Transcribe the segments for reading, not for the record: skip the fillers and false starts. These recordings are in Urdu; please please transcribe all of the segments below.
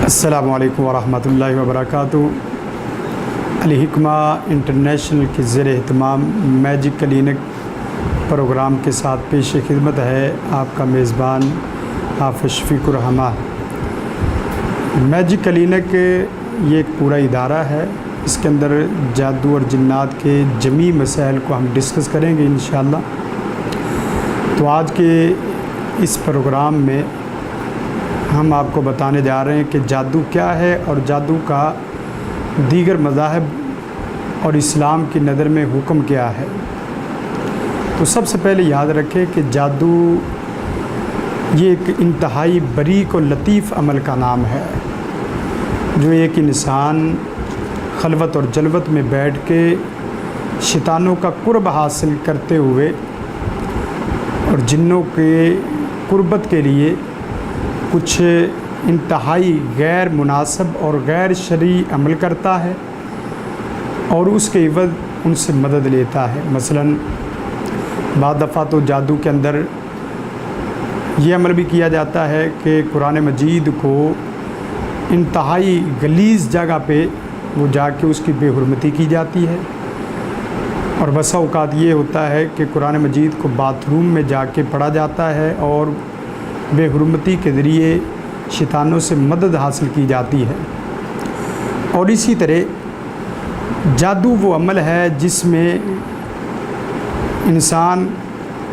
السلام علیکم ورحمۃ اللہ وبرکاتہ۔ الحکمہ انٹرنیشنل کے زیر اہتمام میجک کلینک پروگرام کے ساتھ پیش خدمت ہے آپ کا میزبان حافظ شفیق الرحمان۔ میجک کلینک یہ ایک پورا ادارہ ہے، اس کے اندر جادو اور جنات کے جمیع مسائل کو ہم ڈسکس کریں گے انشاءاللہ۔ تو آج کے اس پروگرام میں ہم آپ کو بتانے جا رہے ہیں کہ جادو کیا ہے اور جادو کا دیگر مذاہب اور اسلام کی نظر میں حکم کیا ہے۔ تو سب سے پہلے یاد رکھیں کہ جادو یہ ایک انتہائی باریک اور لطیف عمل کا نام ہے جو ایک انسان خلوت اور جلوت میں بیٹھ کے شیطانوں کا قرب حاصل کرتے ہوئے اور جنوں کے قربت کے لیے کچھ انتہائی غیر مناسب اور غیر شرعی عمل کرتا ہے اور اس کے عوض ان سے مدد لیتا ہے۔ مثلاً بعض دفعہ تو جادو کے اندر یہ عمل بھی کیا جاتا ہے کہ قرآن مجید کو انتہائی غلیظ جگہ پہ وہ جا کے اس کی بے حرمتی کی جاتی ہے، اور بسا اوقات یہ ہوتا ہے کہ قرآن مجید کو باتھ روم میں جا کے پڑھا جاتا ہے اور بے حرمتی کے ذریعے شیطانوں سے مدد حاصل کی جاتی ہے۔ اور اسی طرح جادو وہ عمل ہے جس میں انسان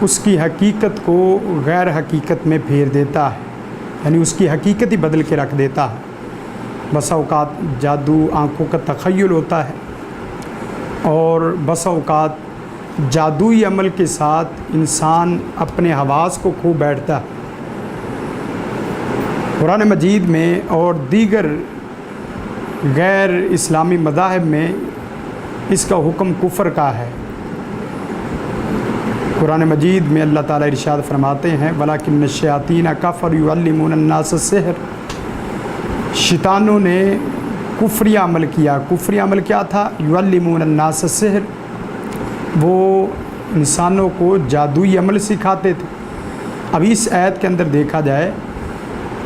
اس کی حقیقت کو غیر حقیقت میں پھیر دیتا ہے، یعنی اس کی حقیقت ہی بدل کے رکھ دیتا ہے۔ بسا اوقات جادو آنکھوں کا تخیل ہوتا ہے، اور بسا اوقات جادوئی عمل کے ساتھ انسان اپنے حواس کو کھو بیٹھتا ہے۔ قرآن مجید میں اور دیگر غیر اسلامی مذاہب میں اس کا حکم کفر کا ہے۔ قرآن مجید میں اللہ تعالیٰ ارشاد فرماتے ہیں وَلَكِنَّ الشَّيَاطِينَ كَفَرُوا يُعَلِّمُونَ النَّاسَ السِّحْرَ، شیطانوں نے کفری عمل کیا۔ کفری عمل کیا تھا؟ يُعَلِّمُونَ النَّاسَ السِّحْرَ، وہ انسانوں کو جادوئی عمل سکھاتے تھے۔ اب اس آیت کے اندر دیکھا جائے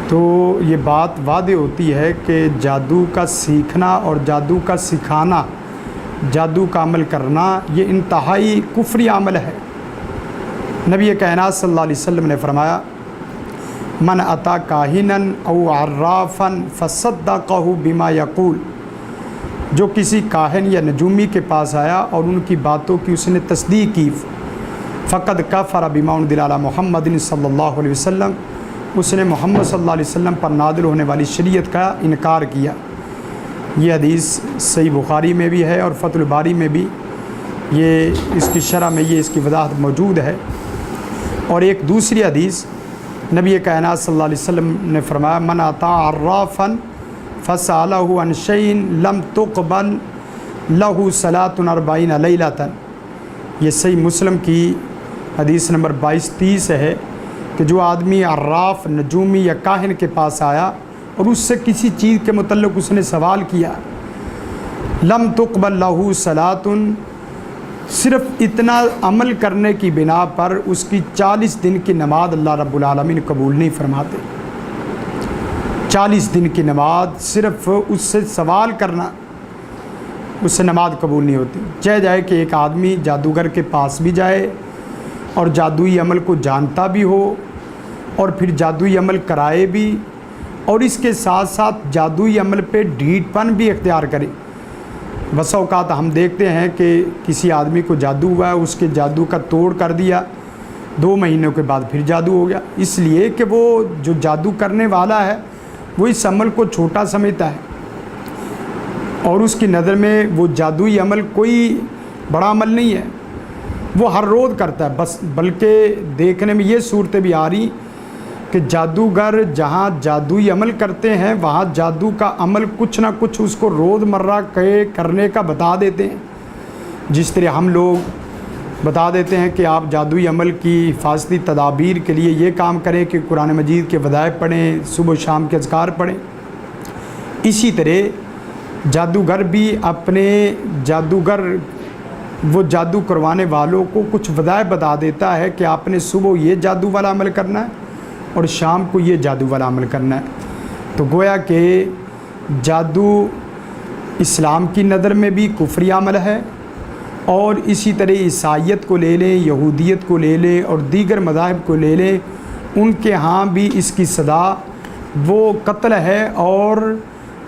تو یہ بات واضح ہوتی ہے کہ جادو کا سیکھنا اور جادو کا سکھانا، جادو کا عمل کرنا، یہ انتہائی کفری عمل ہے۔ نبی کائنات صلی اللہ علیہ وسلم نے فرمایا من اتی کاہنا او عرافا فصدقہ بما یقول، جو کسی کاہن یا نجومی کے پاس آیا اور ان کی باتوں کی اس نے تصدیق کی، فقد کفر بما انزل علی محمد صلی اللہ علیہ وسلم، اس نے محمد صلی اللہ علیہ وسلم پر نازل ہونے والی شریعت کا انکار کیا۔ یہ حدیث صحیح بخاری میں بھی ہے اور فتح الباری میں بھی یہ اس کی شرح میں یہ اس کی وضاحت موجود ہے۔ اور ایک دوسری حدیث نبی کائنات صلی اللہ علیہ وسلم نے فرمایا من اتی عرافا فسألہ عن شیء لم تقبل لہ صلاۃ 40 لیلۃ، یہ صحیح مسلم کی حدیث نمبر 2230 ہے کہ جو آدمی عراف، نجومی یا کاہن کے پاس آیا اور اس سے کسی چیز کے متعلق اس نے سوال کیا، لم تقبل لہ صلاۃ، صرف اتنا عمل کرنے کی بنا پر اس کی 40 دن کی نماز اللہ رب العالمین قبول نہیں فرماتے۔ 40 دن کی نماز، صرف اس سے سوال کرنا، اس سے نماز قبول نہیں ہوتی۔ چاہے جائے کہ ایک آدمی جادوگر کے پاس بھی جائے اور جادوئی عمل کو جانتا بھی ہو اور پھر جادوئی عمل کرائے بھی، اور اس کے ساتھ ساتھ جادوئی عمل پہ ڈھیٹ پن بھی اختیار کرے۔ بسا اوقات ہم دیکھتے ہیں کہ کسی آدمی کو جادو ہوا ہے، اس کے جادو کا توڑ کر دیا، 2 مہینوں کے بعد پھر جادو ہو گیا، اس لیے کہ وہ جو جادو کرنے والا ہے وہ اس عمل کو چھوٹا سمجھتا ہے اور اس کی نظر میں وہ جادوئی عمل کوئی بڑا عمل نہیں ہے، وہ ہر روز کرتا ہے بس۔ بلکہ دیکھنے میں یہ صورتیں بھی آ رہی کہ جادوگر جہاں جادوئی عمل کرتے ہیں وہاں جادو کا عمل کچھ نہ کچھ اس کو روزمرہ کرنے کا بتا دیتے ہیں۔ جس طرح ہم لوگ بتا دیتے ہیں کہ آپ جادوئی عمل کی حفاظتی تدابیر کے لیے یہ کام کریں کہ قرآن مجید کے وظائف پڑھیں، صبح و شام کے اذکار پڑھیں، اسی طرح جادوگر بھی اپنے وہ جادو کروانے والوں کو کچھ وظائف بتا دیتا ہے کہ آپ نے صبح یہ جادو والا عمل کرنا ہے اور شام کو یہ جادو والا عمل کرنا ہے۔ تو گویا کہ جادو اسلام کی نظر میں بھی کفری عمل ہے، اور اسی طرح عیسائیت کو لے لیں، یہودیت کو لے لیں اور دیگر مذاہب کو لے لیں، ان کے ہاں بھی اس کی سزا وہ قتل ہے، اور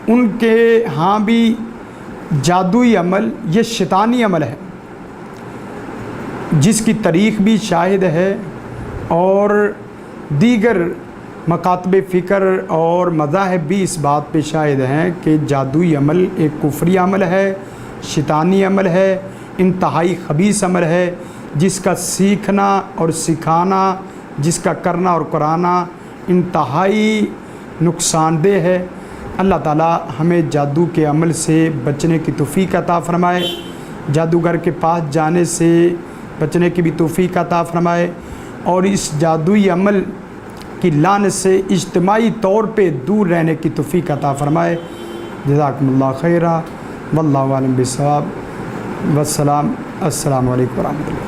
ان کے ہاں بھی جادوئی عمل یہ شیطانی عمل ہے جس کی تاریخ بھی شاہد ہے، اور دیگر مکاتب فکر اور مذاہب بھی اس بات پہ شاہد ہیں کہ جادوئی عمل ایک کفری عمل ہے، شیطانی عمل ہے، انتہائی خبیث عمل ہے، جس کا سیکھنا اور سکھانا، جس کا کرنا اور کرانا انتہائی نقصان دہ ہے۔ اللہ تعالی ہمیں جادو کے عمل سے بچنے کی توفیق عطا فرمائے، جادوگر کے پاس جانے سے بچنے کی بھی توفیق عطا فرمائے، اور اس جادوئی عمل کی لعنت سے اجتماعی طور پہ دور رہنے کی توفیق عطا فرمائے۔ جزاکم اللہ خیرا، واللہ عالم بالصواب، والسلام، السلام علیکم ورحمۃ اللہ۔